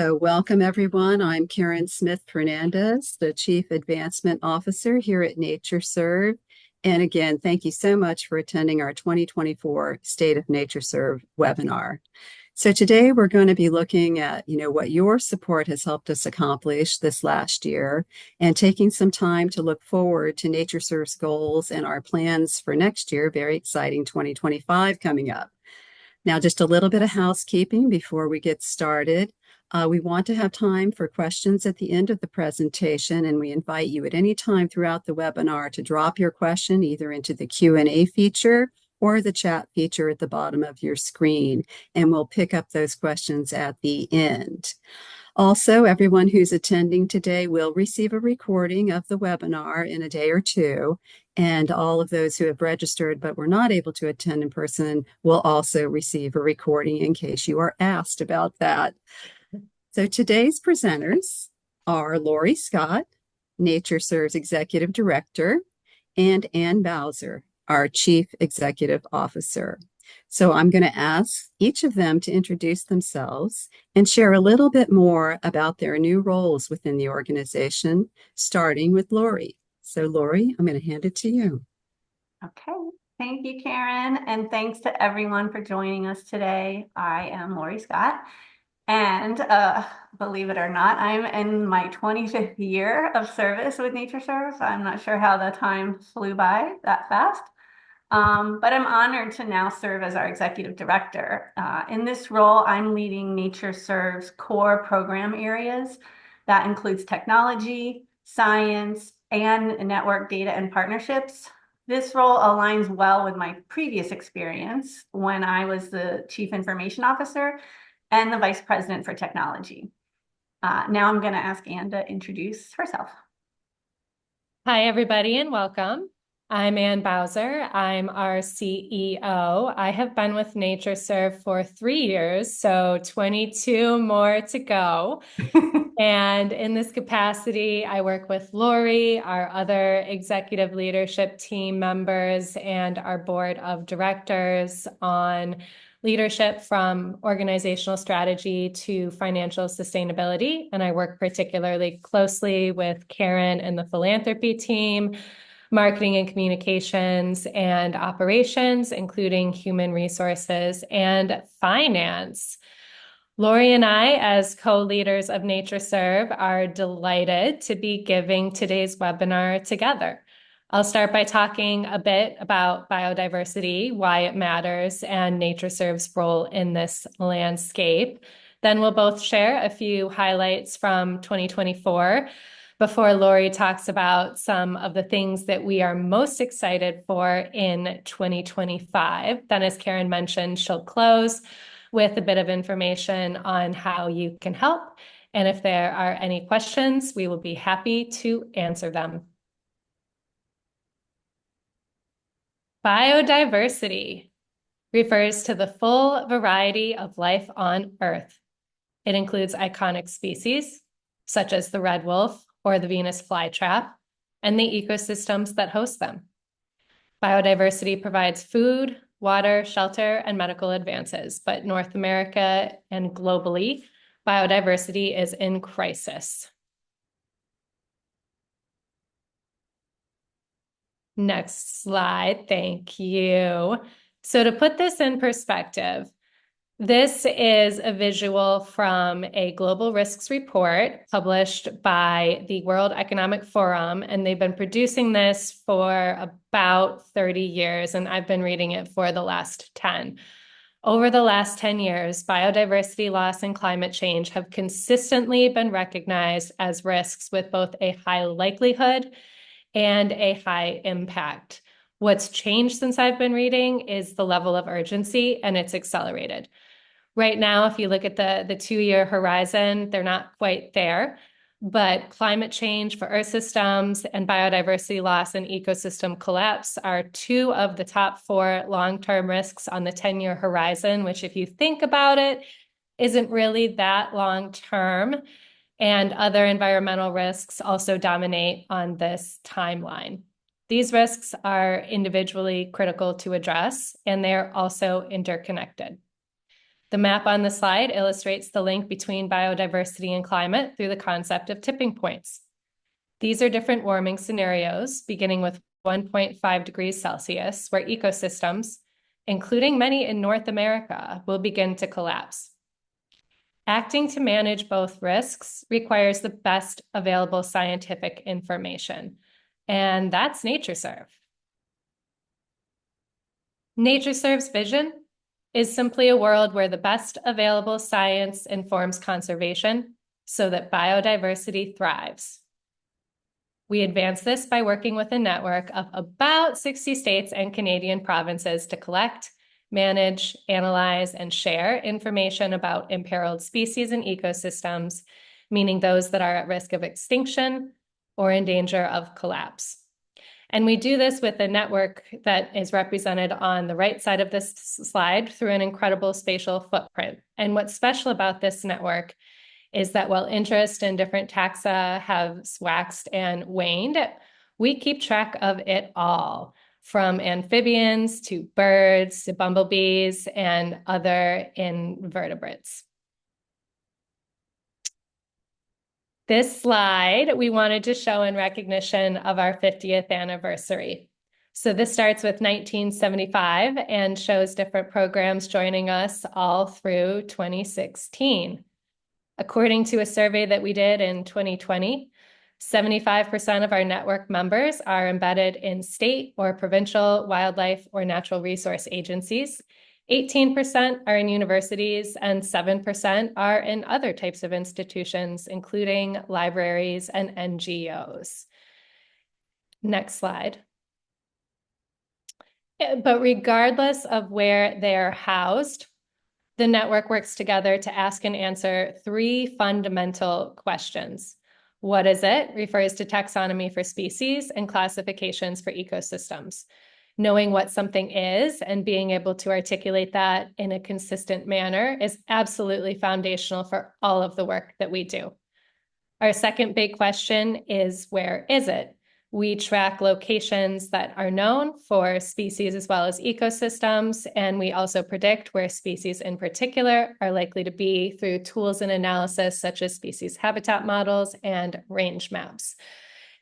Welcome everyone. I'm Karen Smith Fernandez, the Chief Advancement Officer here at NatureServe. And again, thank you so much for attending our 2024 State of NatureServe webinar. So today we're going to be looking at, what your support has helped us accomplish this last year and taking some time to look forward to NatureServe's goals and our plans for next year. Very exciting 2025 coming up. Now, just a little bit of housekeeping before we get started. We want to have time for questions at the end of the presentation, and we invite you at any time throughout the webinar to drop your question either into the Q&A feature or the chat feature at the bottom of your screen, and we'll pick up those questions at the end. Also, everyone who's attending today will receive a recording of the webinar in a day or two, and all of those who have registered but were not able to attend in person will also receive a recording in case you are asked about that. So today's presenters are Lori Scott, NatureServe's Executive Director, and Ann Bowser, our Chief Executive Officer. So I'm going to ask each of them to introduce themselves and share a little bit more about their new roles within the organization, starting with Lori. So Lori, I'm going to hand it to you. Okay, thank you, Karen, and thanks to everyone for joining us today. I am Lori Scott. And believe it or not, I'm in my 25th year of service with NatureServe. I'm not sure how the time flew by that fast, but I'm honored to now serve as our executive director. In this role, I'm leading NatureServe's core program areas. That includes technology, science, and network data and partnerships. This role aligns well with my previous experience when I was the Chief Information Officer and the Vice President for Technology. Now I'm going to ask Ann to introduce herself. Hi, everybody, and welcome. I'm Ann Bowser. I'm our CEO. I have been with NatureServe for 3 years, so 22 more to go. And in this capacity, I work with Lori, our other executive leadership team members, and our board of directors on leadership from organizational strategy to financial sustainability. And I work particularly closely with Karen and the philanthropy team, marketing and communications and operations, including human resources and finance. Lori and I, as co-leaders of NatureServe, are delighted to be giving today's webinar together. I'll start by talking a bit about biodiversity, why it matters, and NatureServe's role in this landscape. Then we'll both share a few highlights from 2024 before Lori talks about some of the things that we are most excited for in 2025. Then, as Karen mentioned, she'll close with a bit of information on how you can help. And if there are any questions, we will be happy to answer them. Biodiversity refers to the full variety of life on Earth. It includes iconic species, such as the red wolf or the Venus flytrap, and the ecosystems that host them. Biodiversity provides food, water, shelter, and medical advances, but North America and globally, biodiversity is in crisis. Next slide, thank you. So to put this in perspective, this is a visual from a global risks report published by the World Economic Forum, and they've been producing this for about 30 years, and I've been reading it for the last 10. Over the last 10 years, biodiversity loss and climate change have consistently been recognized as risks with both a high likelihood and a high impact. What's changed since I've been reading is the level of urgency, and it's accelerated. Right now, if you look at the 2-year horizon, they're not quite there, but climate change for Earth systems and biodiversity loss and ecosystem collapse are 2 of the top 4 long-term risks on the 10-year horizon, which if you think about it, isn't really that long-term. And other environmental risks also dominate on this timeline. These risks are individually critical to address, and they're also interconnected. The map on the slide illustrates the link between biodiversity and climate through the concept of tipping points. These are different warming scenarios, beginning with 1.5 degrees Celsius, where ecosystems, including many in North America, will begin to collapse. Acting to manage both risks requires the best available scientific information, and that's NatureServe. NatureServe's vision is simply a world where the best available science informs conservation so that biodiversity thrives. We advance this by working with a network of about 60 states and Canadian provinces to collect, manage, analyze, and share information about imperiled species and ecosystems, meaning those that are at risk of extinction or in danger of collapse. And we do this with a network that is represented on the right side of this slide through an incredible spatial footprint. And what's special about this network is that while interest in different taxa have waxed and waned, we keep track of it all, from amphibians to birds to bumblebees and other invertebrates. This slide we wanted to show in recognition of our 50th anniversary. So this starts with 1975 and shows different programs joining us all through 2016. According to a survey that we did in 2020, 75% of our network members are embedded in state or provincial wildlife or natural resource agencies. 18% are in universities and 7% are in other types of institutions, including libraries and NGOs. Next slide. But regardless of where they're housed, the network works together to ask and answer three fundamental questions. What is it? Refers to taxonomy for species and classifications for ecosystems. Knowing what something is and being able to articulate that in a consistent manner is absolutely foundational for all of the work that we do. Our second big question is, where is it? We track locations that are known for species as well as ecosystems, and we also predict where species in particular are likely to be through tools and analysis such as species habitat models and range maps.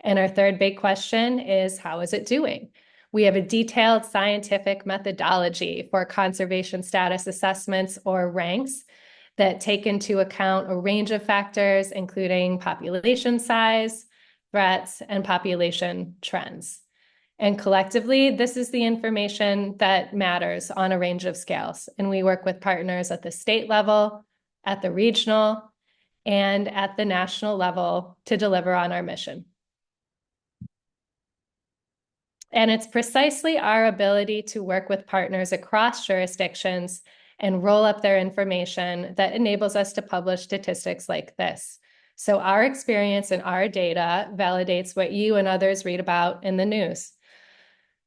And our third big question is, how is it doing? We have a detailed scientific methodology for conservation status assessments or ranks that take into account a range of factors, including population size, threats, and population trends. And collectively, this is the information that matters on a range of scales. And we work with partners at the state level, at the regional, and at the national level to deliver on our mission. And it's precisely our ability to work with partners across jurisdictions and roll up their information that enables us to publish statistics like this. So our experience and our data validates what you and others read about in the news.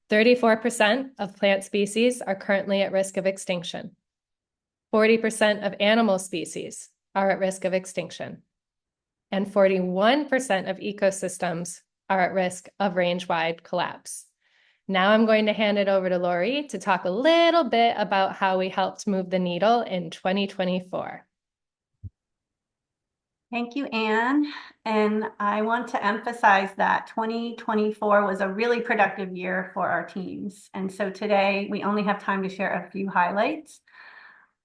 34% of plant species are currently at risk of extinction. 40% of animal species are at risk of extinction. And 41% of ecosystems are at risk of range-wide collapse. Now I'm going to hand it over to Lori to talk a little bit about how we helped move the needle in 2024. Thank you, Anne. And I want to emphasize that 2024 was a really productive year for our teams. And so today we only have time to share a few highlights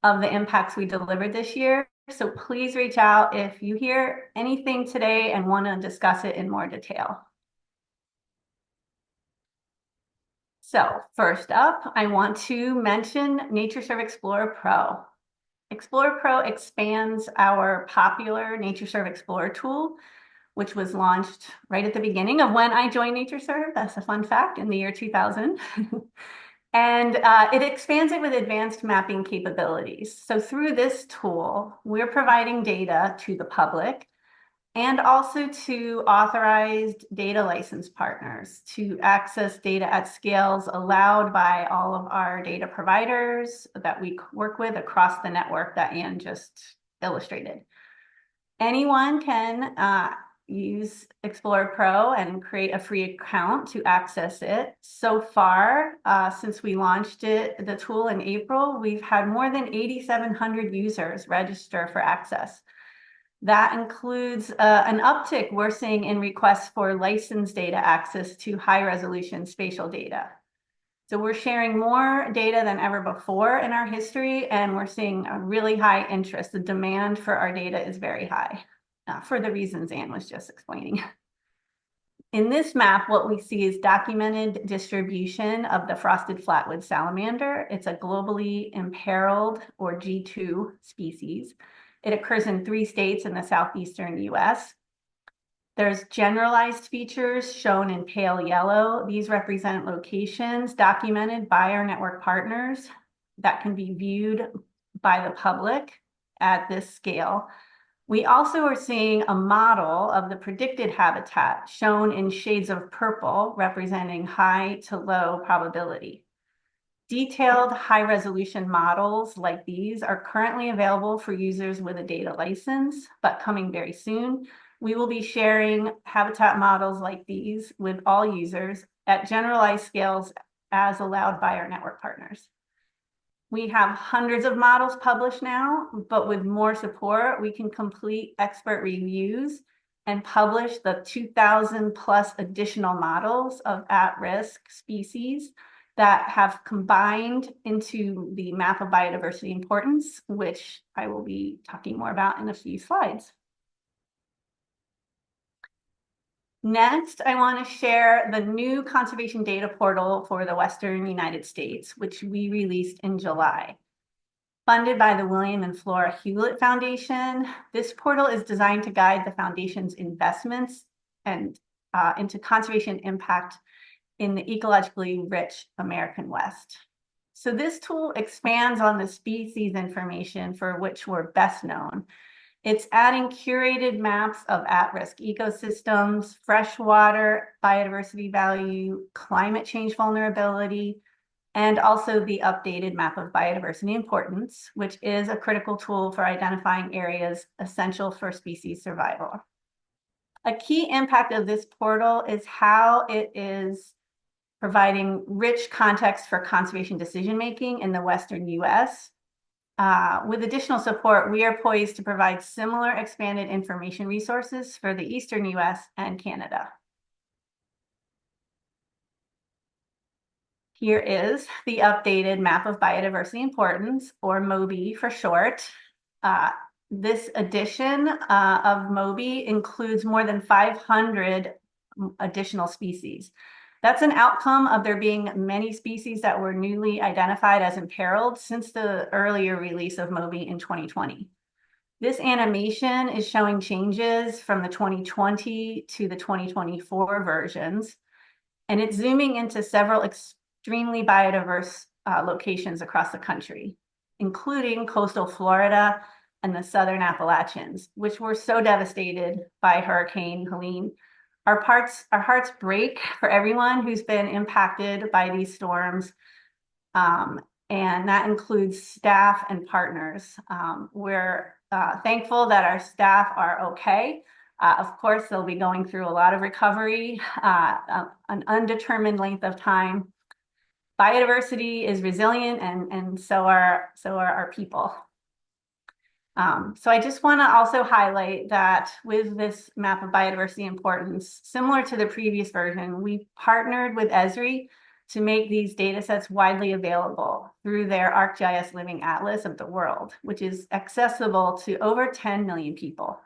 of the impacts we delivered this year. So please reach out if you hear anything today and want to discuss it in more detail. So first up, I want to mention NatureServe Explorer Pro. Explorer Pro expands our popular NatureServe Explorer tool, which was launched right at the beginning of when I joined NatureServe. That's a fun fact, in the year 2000. And it expands it with advanced mapping capabilities. So through this tool, we're providing data to the public and also to authorized data license partners to access data at scales allowed by all of our data providers that we work with across the network that Anne just illustrated. Anyone can use Explorer Pro and create a free account to access it. So far, since we launched the tool in April, we've had more than 8,700 users register for access. That includes an uptick we're seeing in requests for license data access to high-resolution spatial data. So we're sharing more data than ever before in our history, and we're seeing a really high interest. The demand for our data is very high, for the reasons Anne was just explaining. In this map, what we see is documented distribution of the frosted flatwood salamander. It's a globally imperiled, or G2 species. It occurs in 3 states in the southeastern US. There's generalized features shown in pale yellow. These represent locations documented by our network partners that can be viewed by the public at this scale. We also are seeing a model of the predicted habitat shown in shades of purple, representing high to low probability. Detailed high-resolution models like these are currently available for users with a data license, but coming very soon. We will be sharing habitat models like these with all users at generalized scales as allowed by our network partners. We have hundreds of models published now, but with more support, we can complete expert reviews and publish the 2,000 plus additional models of at-risk species that have combined into the map of biodiversity importance, which I will be talking more about in a few slides. Next, I want to share the new conservation data portal for the Western United States, which we released in July. Funded by the William and Flora Hewlett Foundation, this portal is designed to guide the foundation's investments and into conservation impact in the ecologically rich American West. So this tool expands on the species information for which we're best known. It's adding curated maps of at-risk ecosystems, freshwater biodiversity value, climate change vulnerability, and also the updated map of biodiversity importance, which is a critical tool for identifying areas essential for species survival. A key impact of this portal is how it is providing rich context for conservation decision-making in the Western US. With additional support, we are poised to provide similar expanded information resources for the Eastern US and Canada. Here is the updated map of biodiversity importance, or MOBI for short. This edition of MOBI includes more than 500 additional species. That's an outcome of there being many species that were newly identified as imperiled since the earlier release of MOBI in 2020. This animation is showing changes from the 2020 to the 2024 versions, and it's zooming into several extremely biodiverse locations across the country, including coastal Florida and the southern Appalachians, which were so devastated by Hurricane Helene. Our hearts break for everyone who's been impacted by these storms, and that includes staff and partners. We're thankful that our staff are okay. Of course, they'll be going through a lot of recovery, an undetermined length of time. Biodiversity is resilient, and so are our people. So I just want to also highlight that with this map of biodiversity importance, similar to the previous version, we partnered with Esri to make these data sets widely available through their ArcGIS Living Atlas of the World, which is accessible to over 10 million people.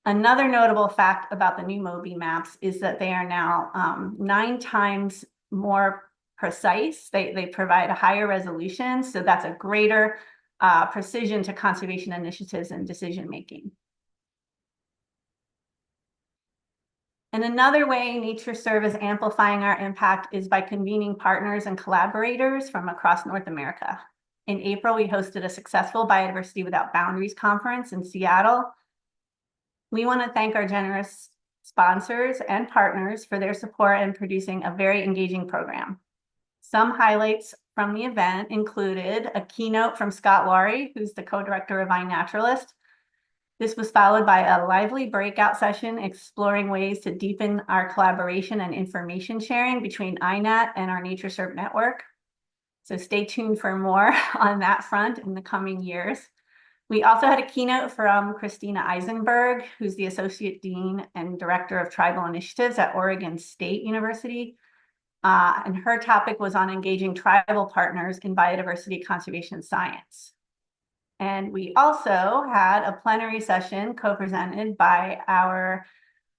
Another notable fact about the new MOBI maps is that they are now 9 times more precise. They provide a higher resolution, so that's a greater precision to conservation initiatives and decision-making. And another way NatureServe is amplifying our impact is by convening partners and collaborators from across North America. In April, we hosted a successful Biodiversity Without Boundaries conference in Seattle. We want to thank our generous sponsors and partners for their support in producing a very engaging program. Some highlights from the event included a keynote from Scott Laurie, who's the co-director of iNaturalist, This was followed by a lively breakout session exploring ways to deepen our collaboration and information sharing between INAT and our NatureServe network. So stay tuned for more on that front in the coming years. We also had a keynote from Christina Eisenberg, who's the Associate Dean and Director of Tribal Initiatives at Oregon State University. And her topic was on engaging tribal partners in biodiversity conservation science. And we also had a plenary session co-presented by our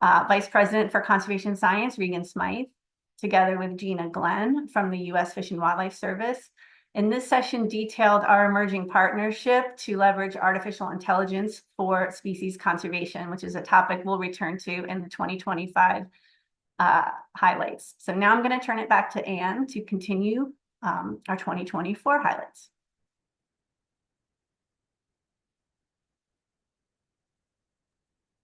Vice President for Conservation Science, Regan Smythe, together with Gina Glenn from the U.S. Fish and Wildlife Service. And this session detailed our emerging partnership to leverage artificial intelligence for species conservation, which is a topic we'll return to in the 2025 highlights. So now I'm going to turn it back to Anne to continue our 2024 highlights.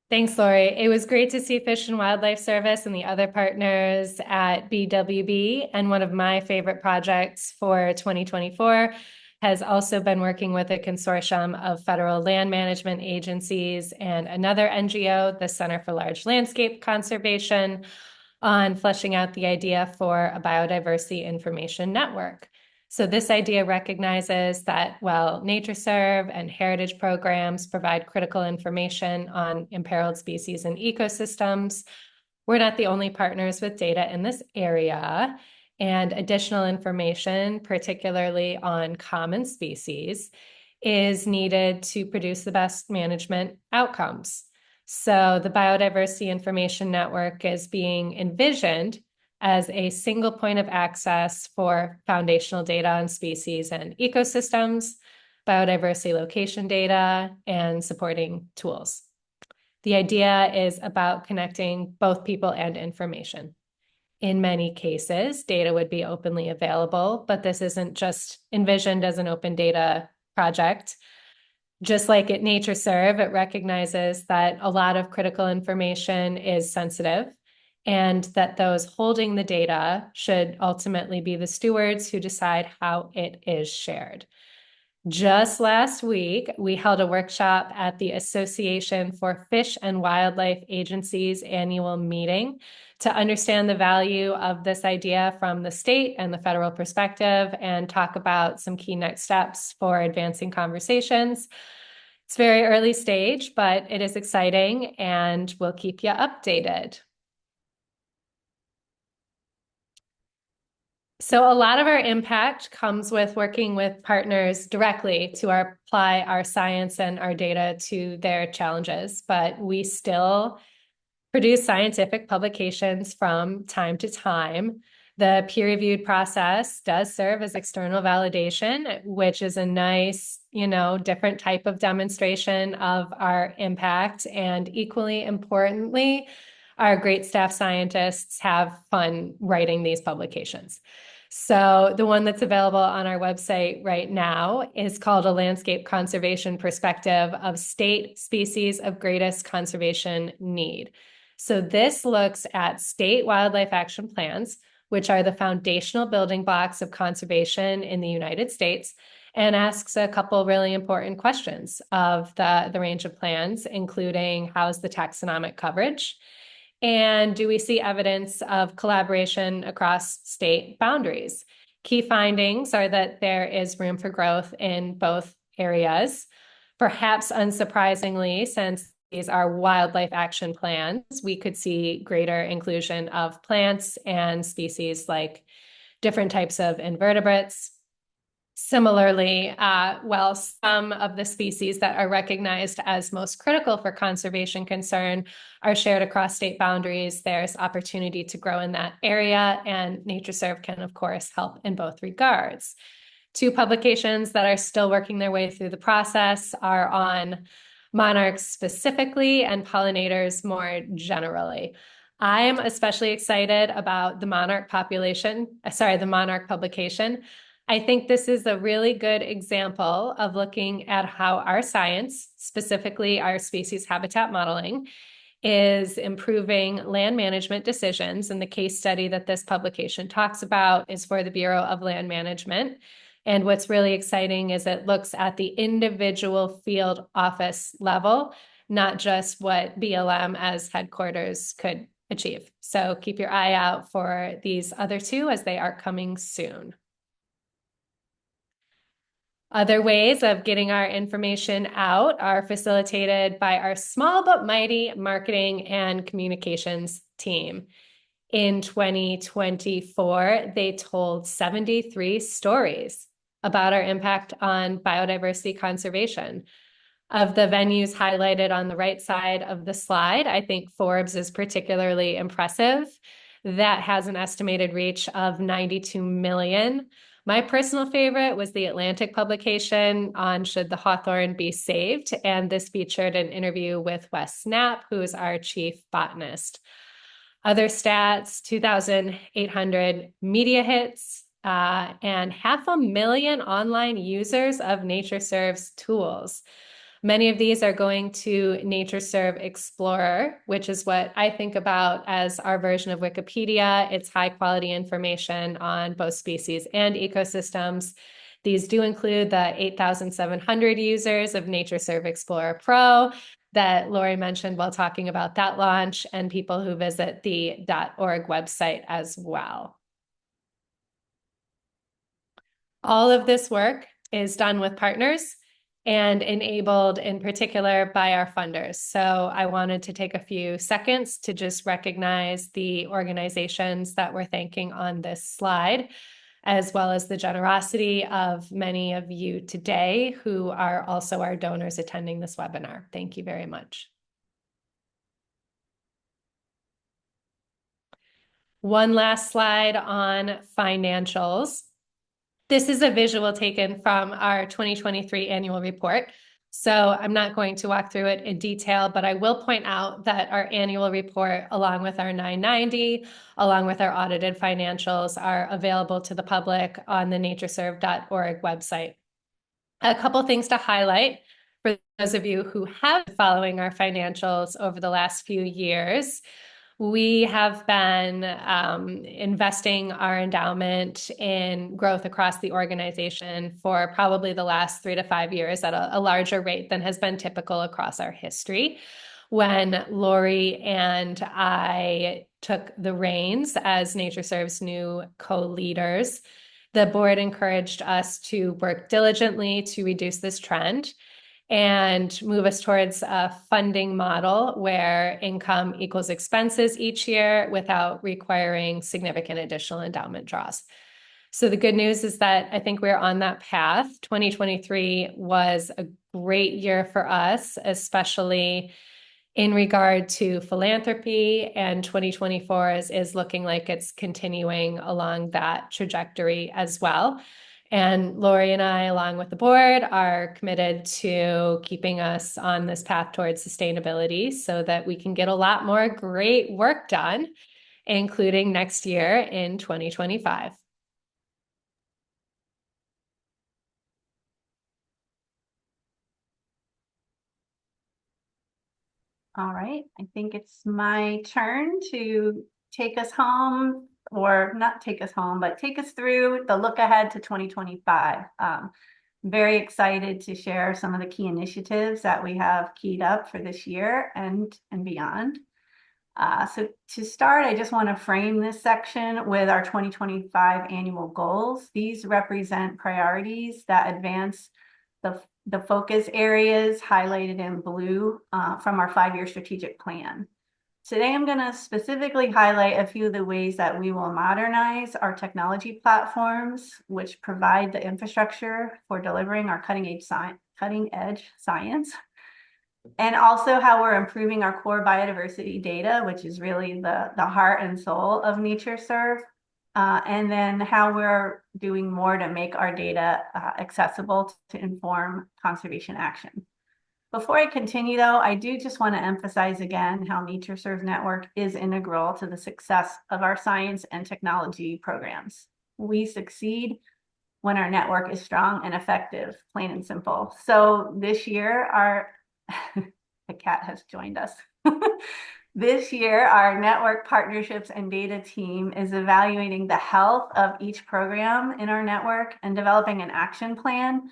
Thanks, Lori. It was great to see Fish and Wildlife Service and the other partners at BWB. And one of my favorite projects for 2024 has also been working with a consortium of federal land management agencies and another NGO, the Center for Large Landscape Conservation, on fleshing out the idea for a biodiversity information network. So this idea recognizes that while NatureServe and heritage programs provide critical information on imperiled species and ecosystems, we're not the only partners with data in this area, and additional information, particularly on common species, is needed to produce the best management outcomes. So the Biodiversity Information Network is being envisioned as a single point of access for foundational data on species and ecosystems, biodiversity location data, and supporting tools. The idea is about connecting both people and information. In many cases, data would be openly available, but this isn't just envisioned as an open data project. Just like at NatureServe, it recognizes that a lot of critical information is sensitive, and that those holding the data should ultimately be the stewards who decide how it is shared. Just last week, we held a workshop at the Association for Fish and Wildlife Agencies annual meeting to understand the value of this idea from the state and the federal perspective and talk about some key next steps for advancing conversations. It's very early stage, but it is exciting, and we'll keep you updated. So a lot of our impact comes with working with partners directly to apply our science and our data to their challenges, but we still produce scientific publications from time to time. The peer-reviewed process does serve as external validation, which is a nice, different type of demonstration of our impact. And equally importantly, our great staff scientists have fun writing these publications. So the one that's available on our website right now is called A Landscape Conservation Perspective of State Species of Greatest Conservation Need. So this looks at state wildlife action plans, which are the foundational building blocks of conservation in the United States, and asks a couple really important questions of the range of plans, including how's the taxonomic coverage? And do we see evidence of collaboration across state boundaries? Key findings are that there is room for growth in both areas. Perhaps unsurprisingly, since these are wildlife action plans, we could see greater inclusion of plants and species like different types of invertebrates. Similarly, while some of the species that are recognized as most critical for conservation concern are shared across state boundaries, there's opportunity to grow in that area, and NatureServe can, of course, help in both regards. Two publications that are still working their way through the process are on monarchs specifically and pollinators more generally. I'm especially excited about the monarch publication. I think this is a really good example of looking at how our science, specifically our species habitat modeling, is improving land management decisions. And the case study that this publication talks about is for the Bureau of Land Management. And what's really exciting is it looks at the individual field office level not just what BLM as headquarters could achieve. So keep your eye out for these other two as they are coming soon. Other ways of getting our information out are facilitated by our small but mighty marketing and communications team. In 2024, they told 73 stories about our impact on biodiversity conservation. Of the venues highlighted on the right side of the slide, I think Forbes is particularly impressive. That has an estimated reach of 92 million. My personal favorite was the Atlantic publication on Should the Hawthorne Be Saved? And this featured an interview with Wes Snap, who is our chief botanist. Other stats, 2,800 media hits, and 500,000 online users of NatureServe's tools. Many of these are going to NatureServe Explorer, which is what I think about as our version of Wikipedia. It's high quality information on both species and ecosystems. These do include the 8,700 users of NatureServe Explorer Pro that Lori mentioned while talking about that launch, and people who visit the .org website as well. All of this work is done with partners and enabled in particular by our funders. So I wanted to take a few seconds to just recognize the organizations that we're thanking on this slide, as well as the generosity of many of you today who are also our donors attending this webinar. Thank you very much. One last slide on financials. This is a visual taken from our 2023 annual report. So I'm not going to walk through it in detail, but I will point out that our annual report, along with our 990, along with our audited financials, are available to the public on the natureserve.org website. A couple things to highlight for those of you who have been following our financials over the last few years. We have been investing our endowment in growth across the organization for probably the last 3 to 5 years at a larger rate than has been typical across our history. When Lori and I took the reins as NatureServe's new co-leaders, the board encouraged us to work diligently to reduce this trend and move us towards a funding model where income equals expenses each year without requiring significant additional endowment draws. So the good news is that I think we're on that path. 2023 was a great year for us, especially in regard to philanthropy, and 2024 is looking like it's continuing along that trajectory as well. And Lori and I, along with the board, are committed to keeping us on this path towards sustainability so that we can get a lot more great work done, including next year in 2025. All right, I think it's my turn to take us home, or not take us home, but take us through the look ahead to 2025. Very excited to share some of the key initiatives that we have keyed up for this year and beyond. So to start, I just want to frame this section with our 2025 annual goals. These represent priorities that advance the focus areas highlighted in blue from our 5-year strategic plan. Today, I'm going to specifically highlight a few of the ways that we will modernize our technology platforms, which provide the infrastructure for delivering our cutting-edge science, and also how we're improving our core biodiversity data, which is really the heart and soul of NatureServe, and then how we're doing more to make our data accessible to inform conservation action. Before I continue, though, I do just want to emphasize again how NatureServe Network is integral to the success of our science and technology programs. We succeed when our network is strong and effective, plain and simple. So this year, the cat has joined us. This year, our network partnerships and data team is evaluating the health of each program in our network and developing an action plan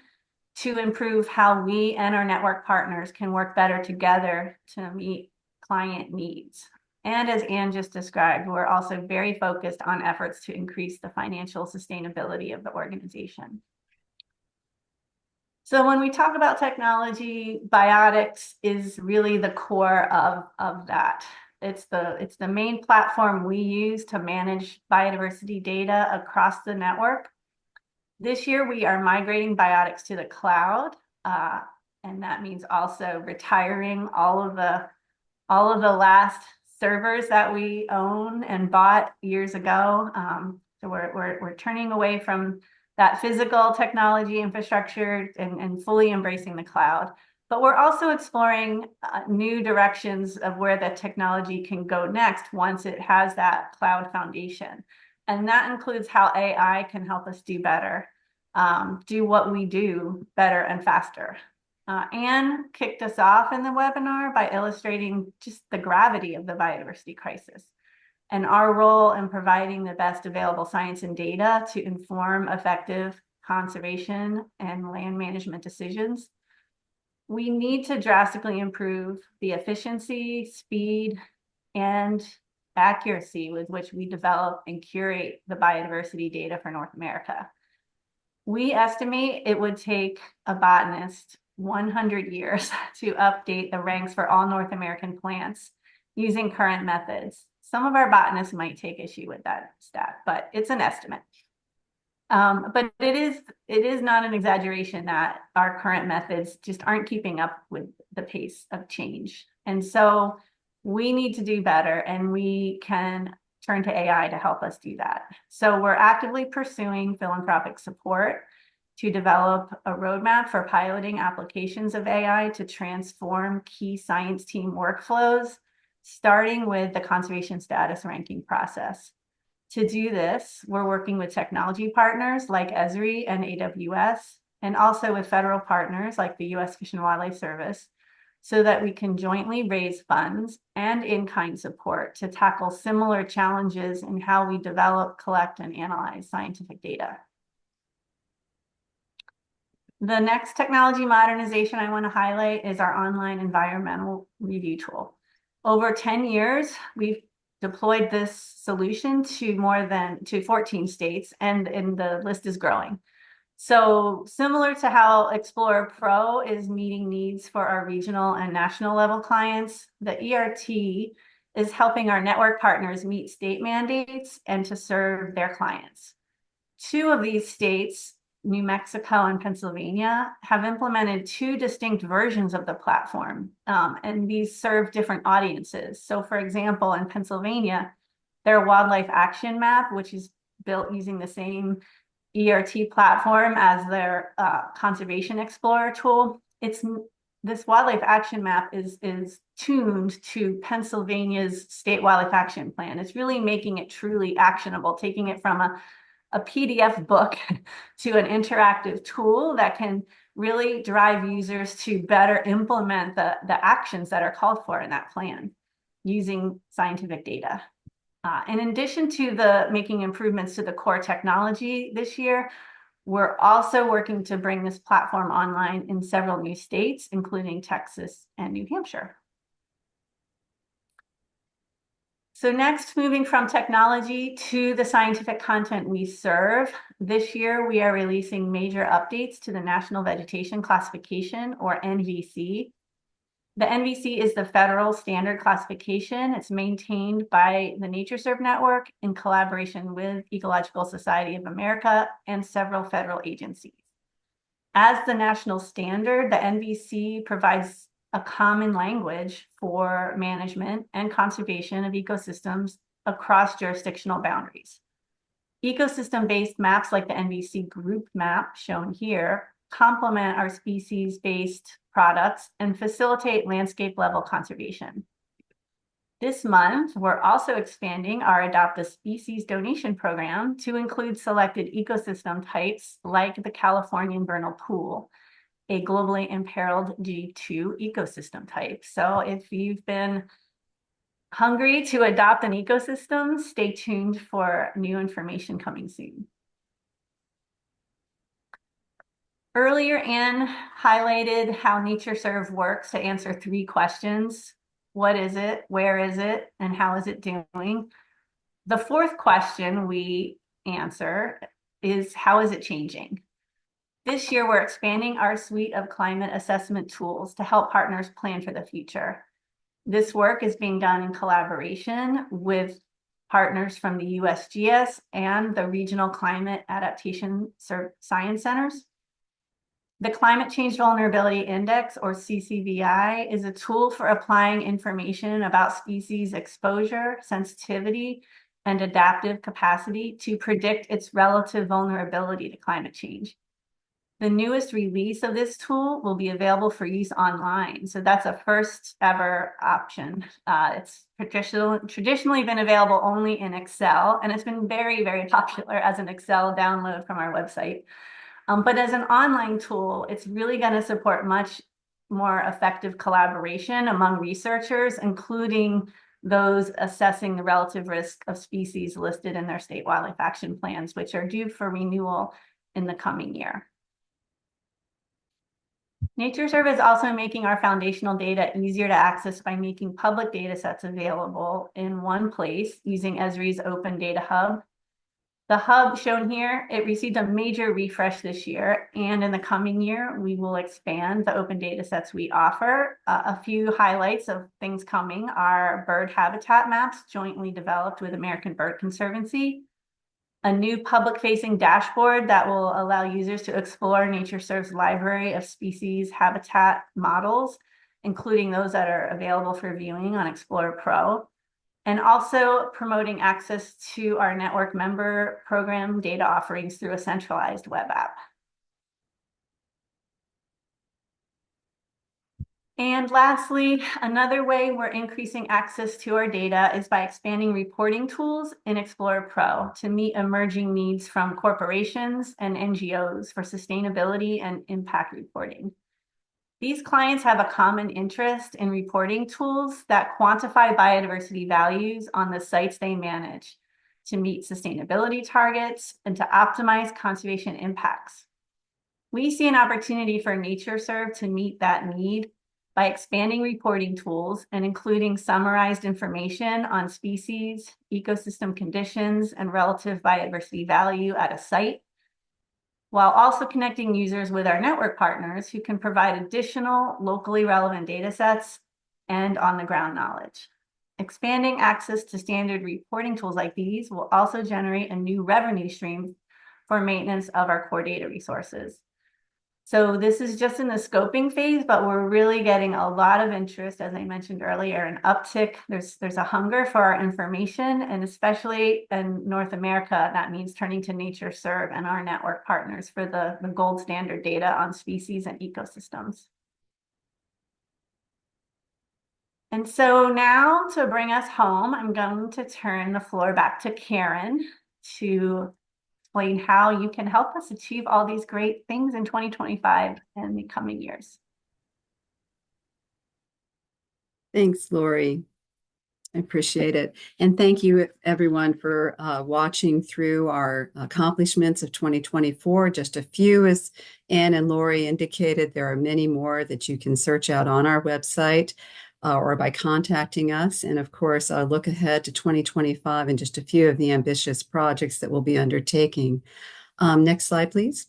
to improve how we and our network partners can work better together to meet client needs. And as Anne just described, we're also very focused on efforts to increase the financial sustainability of the organization. So when we talk about technology, biotics is really the core of that. It's the main platform we use to manage biodiversity data across the network. This year, we are migrating biotics to the cloud, and that means also retiring all of the last servers that we own and bought years ago. So we're turning away from that physical technology infrastructure and fully embracing the cloud. But we're also exploring new directions of where the technology can go next once it has that cloud foundation. And that includes how AI can help us do better, do what we do better and faster. Anne kicked us off in the webinar by illustrating just the gravity of the biodiversity crisis and our role in providing the best available science and data to inform effective conservation and land management decisions. We need to drastically improve the efficiency, speed, and accuracy with which we develop and curate the biodiversity data for North America. We estimate it would take a botanist 100 years to update the ranks for all North American plants using current methods. Some of our botanists might take issue with that stat, but it's an estimate. But it is not an exaggeration that our current methods just aren't keeping up with the pace of change. And so we need to do better, and we can turn to AI to help us do that. So we're actively pursuing philanthropic support to develop a roadmap for piloting applications of AI to transform key science team workflows, starting with the conservation status ranking process. To do this, we're working with technology partners like Esri and AWS, and also with federal partners like the U.S. Fish and Wildlife Service, so that we can jointly raise funds and in-kind support to tackle similar challenges in how we develop, collect, and analyze scientific data. The next technology modernization I want to highlight is our online environmental review tool. Over 10 years, we've deployed this solution to 14 states, and the list is growing. So similar to how Explorer Pro is meeting needs for our regional and national level clients, the ERT is helping our network partners meet state mandates and to serve their clients. 2 of these states, New Mexico and Pennsylvania, have implemented 2 distinct versions of the platform, and these serve different audiences. So for example, in Pennsylvania, their wildlife action map, which is built using the same ERT platform as their Conservation Explorer tool, this wildlife action map is tuned to Pennsylvania's state wildlife action plan. It's really making it truly actionable, taking it from a PDF book to an interactive tool that can really drive users to better implement the actions that are called for in that plan using scientific data. In addition to making improvements to the core technology this year, we're also working to bring this platform online in several new states, including Texas and New Hampshire. So next, moving from technology to the scientific content we serve, this year we are releasing major updates to the National Vegetation Classification, or NVC. The NVC is the federal standard classification. It's maintained by the NatureServe network in collaboration with Ecological Society of America and several federal agencies. As the national standard, the NVC provides a common language for management and conservation of ecosystems across jurisdictional boundaries. Ecosystem-based maps like the NVC group map shown here complement our species-based products and facilitate landscape-level conservation. This month, we're also expanding our Adopt a Species donation program to include selected ecosystem types like the Californian vernal pool, a globally imperiled G2 ecosystem type. So if you've been hungry to adopt an ecosystem, stay tuned for new information coming soon. Earlier, Anne highlighted how NatureServe works to answer 3 questions. What is it? Where is it? And how is it doing? The 4th question we answer is, how is it changing? This year, we're expanding our suite of climate assessment tools to help partners plan for the future. This work is being done in collaboration with partners from the USGS and the Regional Climate Adaptation Science Centers. The Climate Change Vulnerability Index, or CCVI, is a tool for applying information about species exposure, sensitivity, and adaptive capacity to predict its relative vulnerability to climate change. The newest release of this tool will be available for use online. So that's a first ever option. It's traditionally been available only in Excel, and it's been very, very popular as an Excel download from our website. But as an online tool, it's really going to support much more effective collaboration among researchers, including those assessing the relative risk of species listed in their state wildlife action plans, which are due for renewal in the coming year. NatureServe is also making our foundational data easier to access by making public data sets available in one place using Esri's Open Data Hub. The hub shown here, it received a major refresh this year, and in the coming year, we will expand the open data sets we offer. A few highlights of things coming are bird habitat maps jointly developed with American Bird Conservancy, a new public-facing dashboard that will allow users to explore NatureServe's library of species habitat models, including those that are available for viewing on Explorer Pro, and also promoting access to our network member program data offerings through a centralized web app. And lastly, another way we're increasing access to our data is by expanding reporting tools in Explorer Pro to meet emerging needs from corporations and NGOs for sustainability and impact reporting. These clients have a common interest in reporting tools that quantify biodiversity values on the sites they manage to meet sustainability targets and to optimize conservation impacts. We see an opportunity for NatureServe to meet that need by expanding reporting tools and including summarized information on species, ecosystem conditions, and relative biodiversity value at a site, while also connecting users with our network partners who can provide additional locally relevant data sets and on-the-ground knowledge. Expanding access to standard reporting tools like these will also generate a new revenue stream for maintenance of our core data resources. So this is just in the scoping phase, but we're really getting a lot of interest, as I mentioned earlier, an uptick. There's a hunger for our information, and especially in North America, that means turning to NatureServe and our network partners for the gold standard data on species and ecosystems. And so now, to bring us home, I'm going to turn the floor back to Karen to explain how you can help us achieve all these great things in 2025 and the coming years. Thanks, Lori. I appreciate it. And thank you, everyone, for watching through our accomplishments of 2024. Just a few, as Anne and Lori indicated, there are many more that you can search out on our website or by contacting us. And of course, look ahead to 2025 and just a few of the ambitious projects that we'll be undertaking. Next slide, please.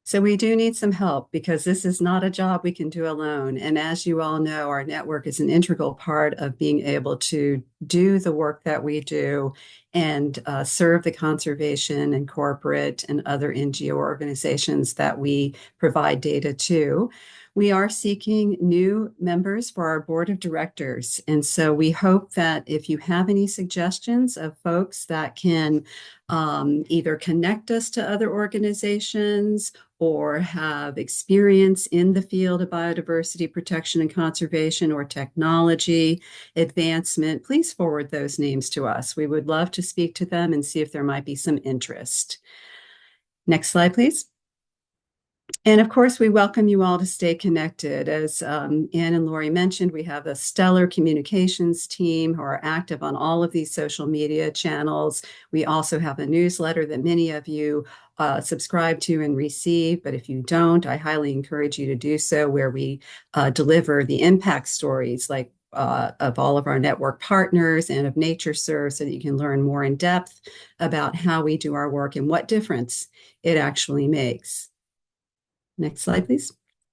So we do need some help because this is not a job we can do alone. And as you all know, our network is an integral part of being able to do the work that we do and serve the conservation and corporate and other NGO organizations that we provide data to. We are seeking new members for our board of directors. And so we hope that if you have any suggestions of folks that can either connect us to other organizations or have experience in the field of biodiversity protection and conservation or technology advancement, please forward those names to us. We would love to speak to them and see if there might be some interest. Next slide, please. And of course, we welcome you all to stay connected. As Ann and Lori mentioned, we have a stellar communications team who are active on all of these social media channels. We also have a newsletter that many of you subscribe to and receive. But if you don't, I highly encourage you to do so, where we deliver the impact stories of all of our network partners and of NatureServe, so that you can learn more in depth about how we do our work and what difference it actually makes. Next slide, please.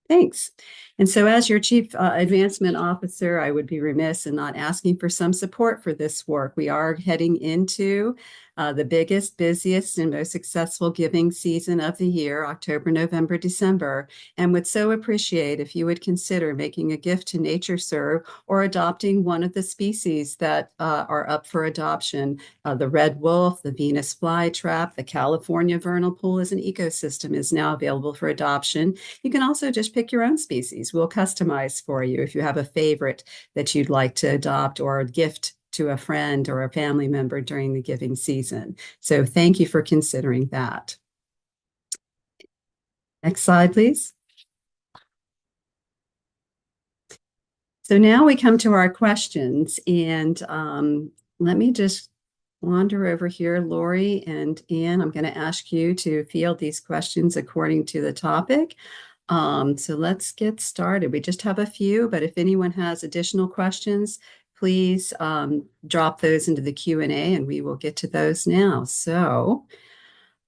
Thanks. And so as your Chief Advancement Officer, I would be remiss in not asking for some support for this work. We are heading into the biggest, busiest, and most successful giving season of the year, October, November, December, and would so appreciate if you would consider making a gift to NatureServe or adopting one of the species that are up for adoption. The red wolf, the Venus flytrap, the California vernal pool as an ecosystem is now available for adoption. You can also just pick your own species. We'll customize for you if you have a favorite that you'd like to adopt or gift to a friend or a family member during the giving season. So thank you for considering that. Next slide, please. So now we come to our questions, and let me just wander over here. Lori and Ann, I'm going to ask you to field these questions according to the topic. So let's get started. We just have a few, but if anyone has additional questions, please drop those into the Q&A and we will get to those now. So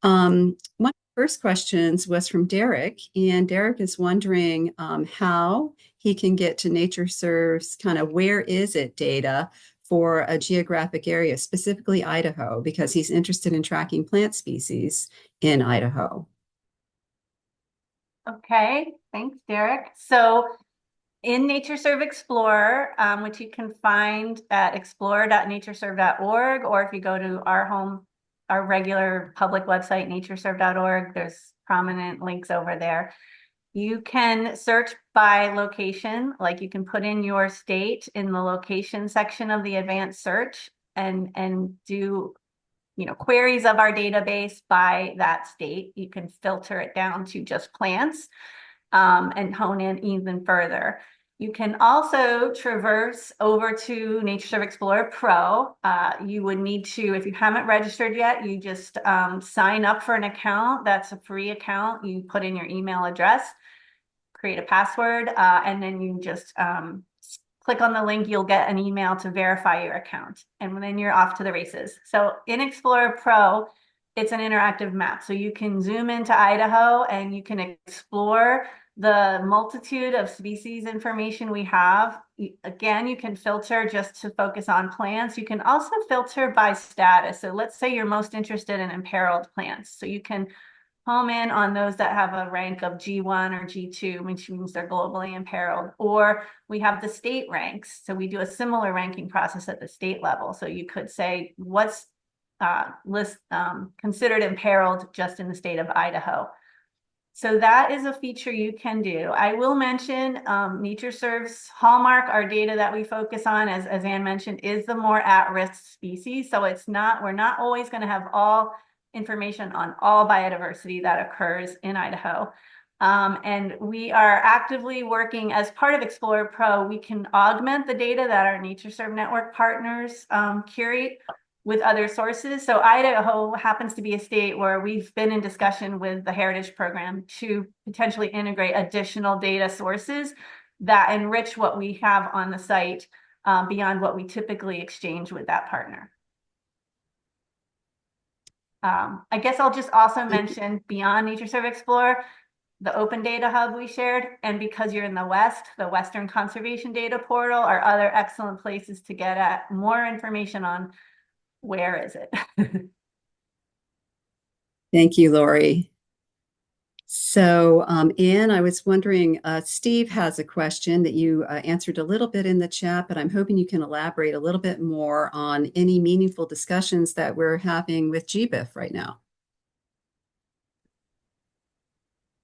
one of the first questions was from Derek, and Derek is wondering how he can get to NatureServe's kind of where is it data for a geographic area, specifically Idaho, because he's interested in tracking plant species in Idaho. Okay, thanks, Derek. So in NatureServe Explorer, which you can find at explorer.natureserve.org, or if you go to our regular public website, natureserve.org, there's prominent links over there. You can search by location, like you can put in your state in the location section of the advanced search and do queries of our database by that state. You can filter it down to just plants and hone in even further. You can also traverse over to NatureServe Explorer Pro. You would need to, if you haven't registered yet, you just sign up for an account. That's a free account. You put in your email address, create a password, and then you just click on the link. You'll get an email to verify your account, and then you're off to the races. So in Explorer Pro, it's an interactive map. So you can zoom into Idaho and you can explore the multitude of species information we have. Again, you can filter just to focus on plants. You can also filter by status. So let's say you're most interested in imperiled plants. So you can home in on those that have a rank of G1 or G2, which means they're globally imperiled. Or we have the state ranks. So we do a similar ranking process at the state level. So you could say what's considered imperiled just in the state of Idaho. So that is a feature you can do. I will mention NatureServe's hallmark, our data that we focus on, as Ann mentioned, is the more at-risk species. So we're not always going to have all information on all biodiversity that occurs in Idaho. And we are actively working as part of Explorer Pro. We can augment the data that our NatureServe network partners curate with other sources. So Idaho happens to be a state where we've been in discussion with the Heritage Program to potentially integrate additional data sources that enrich what we have on the site beyond what we typically exchange with that partner. I guess I'll just also mention beyond NatureServe Explorer, the Open Data Hub we shared, and because you're in the West, the Western Conservation Data Portal are other excellent places to get at more information on where is it. Thank you, Lori. So, Ann, I was wondering, Steve has a question that you answered a little bit in the chat, but I'm hoping you can elaborate a little bit more on any meaningful discussions that we're having with GBIF right now.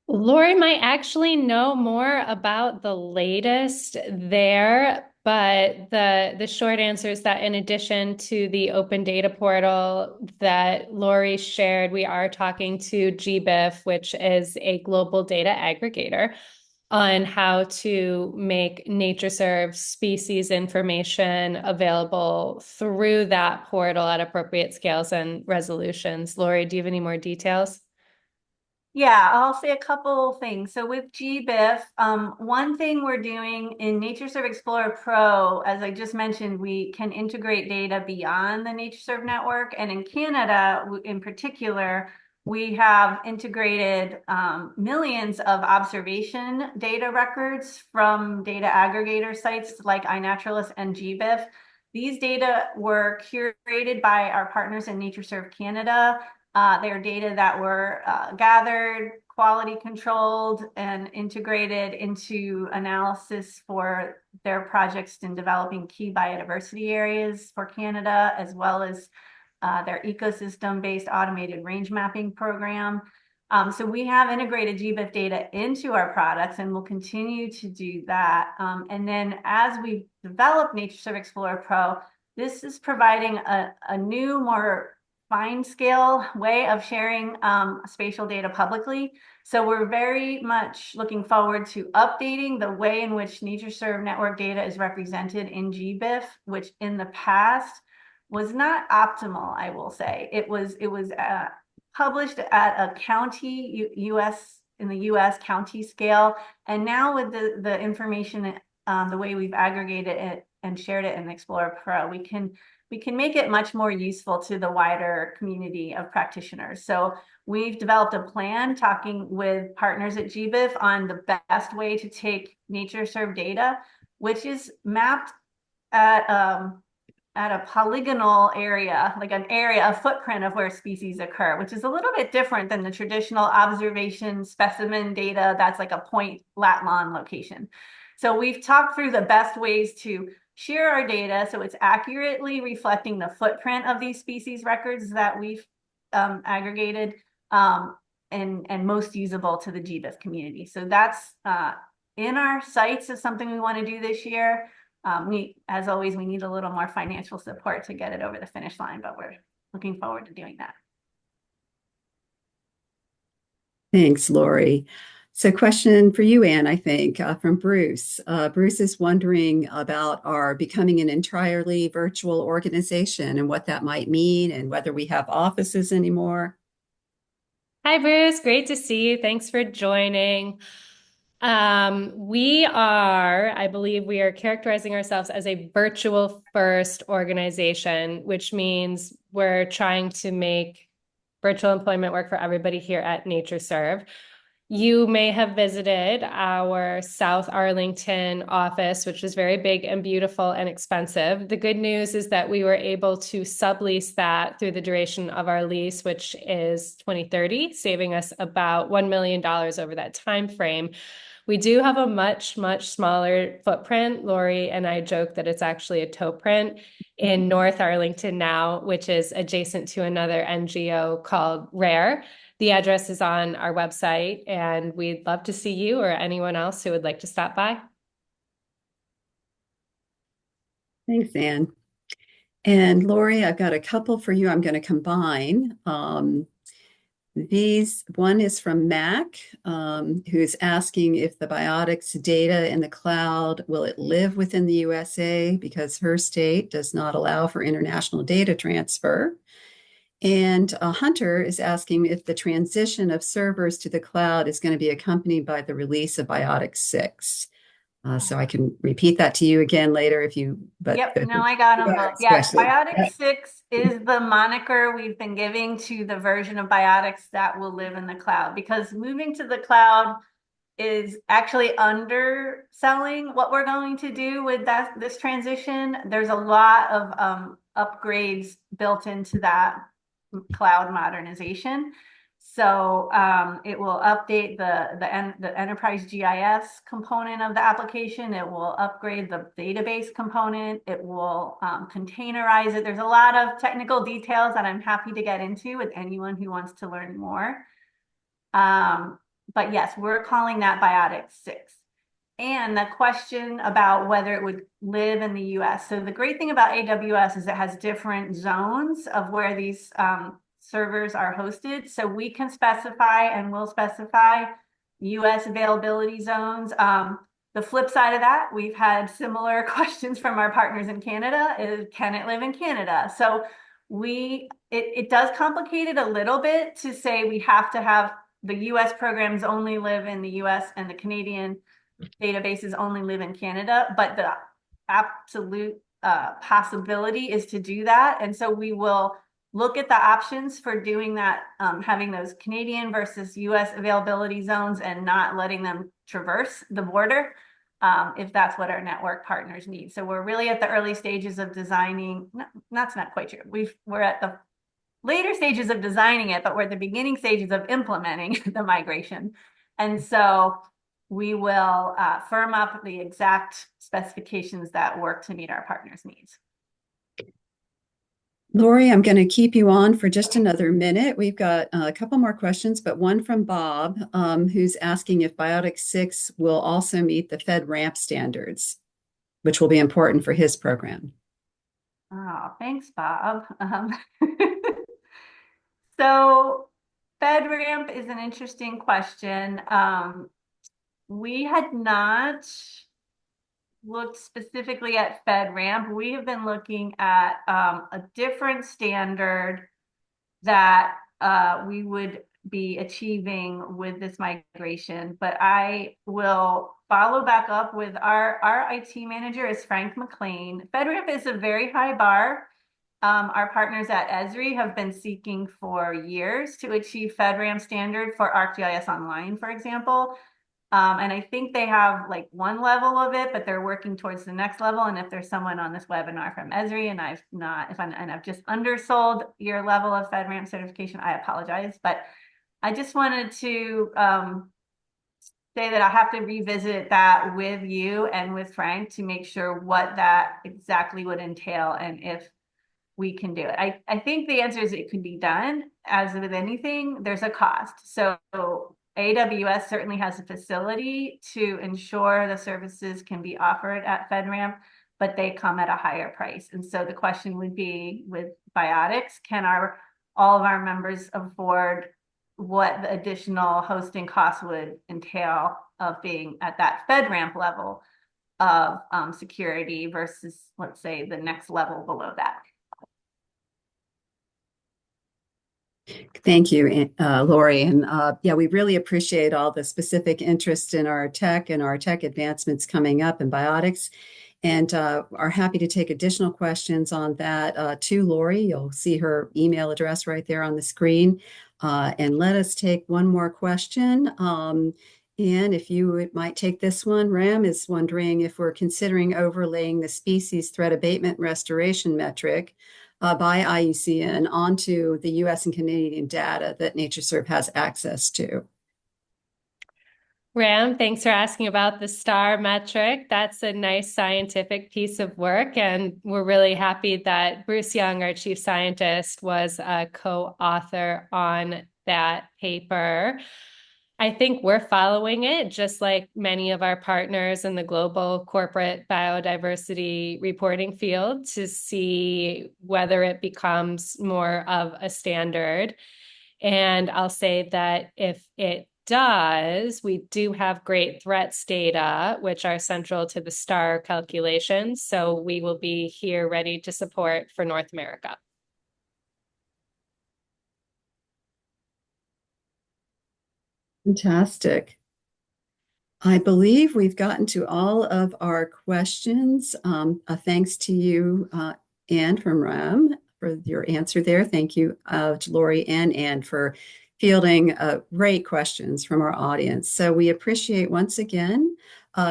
Lori might actually know more about the latest there, But the short answer is that in addition to the open data portal that Lori shared, we are talking to GBIF, which is a global data aggregator, on how to make NatureServe species information available through that portal at appropriate scales and resolutions. Lori, do you have any more details? Yeah, I'll say a couple things. So with GBIF, one thing we're doing in NatureServe Explorer Pro, as I just mentioned, we can integrate data beyond the NatureServe network. And in Canada, in particular, we have integrated millions of observation data records from data aggregator sites like iNaturalist and GBIF. These data were curated by our partners in NatureServe Canada. They are data that were gathered, quality controlled, and integrated into analysis for their projects in developing key biodiversity areas for Canada, as well as their ecosystem-based automated range mapping program. So we have integrated GBIF data into our products, and we'll continue to do that. And then as we develop NatureServe Explorer Pro, this is providing a new, more fine scale way of sharing spatial data publicly. So we're very much looking forward to updating the way in which NatureServe network data is represented in GBIF, which in the past was not optimal, I will say. It was published at a county in the US county scale. And now with the information, the way we've aggregated it and shared it in Explorer Pro, we can make it much more useful to the wider community of practitioners. So we've developed a plan talking with partners at GBIF on the best way to take NatureServe data, which is mapped at a polygonal area, like a footprint of where species occur, which is a little bit different than the traditional observation specimen data that's like a point lat long location. So we've talked through the best ways to share our data so it's accurately reflecting the footprint of these species records that we've aggregated and most usable to the GBIF community. So that's in our sights is something we want to do this year. As always, we need a little more financial support to get it over the finish line, but we're looking forward to doing that. Thanks, Lori. So question for you, Anne, I think, from Bruce. Bruce is wondering about our becoming an entirely virtual organization and what that might mean and whether we have offices anymore. Hi, Bruce. Great to see you. Thanks for joining. I believe we are characterizing ourselves as a virtual first organization, which means we're trying to make virtual employment work for everybody here at NatureServe. You may have visited our South Arlington office, which is very big and beautiful and expensive. The good news is that we were able to sublease that through the duration of our lease, which is 2030, saving us about $1 million over that time frame. We do have a much, much smaller footprint. Lori and I joke that it's actually a toe print in North Arlington now, which is adjacent to another NGO called RARE. The address is on our website, and we'd love to see you or anyone else who would like to stop by. Thanks, Anne. And Lori, I've got a couple for you I'm going to combine. One is from Mac, who's asking if the biotics data in the cloud, will it live within the USA because her state does not allow for international data transfer. And Hunter is asking if the transition of servers to the cloud is going to be accompanied by the release of Biotics 6. So I can repeat that to you again later if you, but Yep, no, I got them both. Yes, question. Biotics 6 is the moniker we've been giving to the version of Biotics that will live in the cloud, because moving to the cloud is actually underselling what we're going to do with this transition. There's a lot of upgrades built into that cloud modernization. So it will update the enterprise GIS component of the application. It will upgrade the database component. It will containerize it. There's a lot of technical details that I'm happy to get into with anyone who wants to learn more. But yes, we're calling that Biotics 6. and the question about whether it would live in the US. So the great thing about AWS is it has different zones of where these servers are hosted. So we can specify and will specify US availability zones. The flip side of that, we've had similar questions from our partners in Canada is, can it live in Canada? So it does complicate it a little bit to say we have to have the US programs only live in the US and the Canadian databases only live in Canada, but the absolute possibility is to do that. And so we will look at the options for doing that, having those Canadian versus US availability zones and not letting them traverse the border, if that's what our network partners need. So we're really at the early stages of designing, that's not quite true. We're at the later stages of designing it, but we're at the beginning stages of implementing the migration. And so we will firm up the exact specifications that work to meet our partners' needs. Lori, I'm going to keep you on for just another minute. We've got a couple more questions, but one from Bob, who's asking if Biotic 6 will also meet the FedRAMP standards, which will be important for his program. Oh, thanks, Bob. So FedRAMP is an interesting question. We had not looked specifically at FedRAMP. We have been looking at a different standard that we would be achieving with this migration, but I will follow back up with our IT manager is Frank McLean. FedRAMP is a very high bar. Our partners at Esri have been seeking for years to achieve FedRAMP standard for ArcGIS Online, for example. And I think they have like one level of it, but they're working towards the next level. And if there's someone on this webinar from Esri and I've just undersold your level of FedRAMP certification, I apologize. But I just wanted to say that I have to revisit that with you and with Frank to make sure what that exactly would entail and if we can do it. I think the answer is it could be done. As with anything, there's a cost. So AWS certainly has a facility to ensure the services can be offered at FedRAMP, but they come at a higher price. And so the question would be with Biotics, can all of our members afford what the additional hosting costs would entail of being at that FedRAMP level of security versus, let's say, the next level below that? Thank you, Lori. And yeah, we really appreciate all the specific interest in our tech and our tech advancements coming up in biotics, and are happy to take additional questions on that to Lori. You'll see her email address right there on the screen. And let us take one more question. And if you might take this one, Ram is wondering if we're considering overlaying the species threat abatement restoration metric by IUCN onto the US and Canadian data that NatureServe has access to. Ram, thanks for asking about the STAR metric. That's a nice scientific piece of work, and we're really happy that Bruce Young, our chief scientist, was a co-author on that paper. I think we're following it, just like many of our partners in the global corporate biodiversity reporting field, to see whether it becomes more of a standard. And I'll say that if it does, we do have great threats data, which are central to the STAR calculations. So we will be here ready to support for North America. Fantastic. I believe we've gotten to all of our questions. Thanks to you, Anne from RAM, for your answer there. Thank you to Lori and Anne for fielding great questions from our audience. So we appreciate once again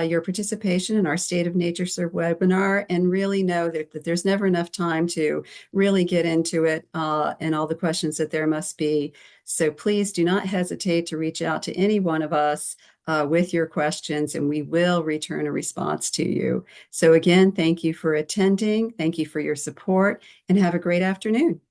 your participation in our State of NatureServe webinar, and really know that there's never enough time to really get into it and all the questions that there must be. So please do not hesitate to reach out to any one of us with your questions, and we will return a response to you. So again, thank you for attending. Thank you for your support, and have a great afternoon.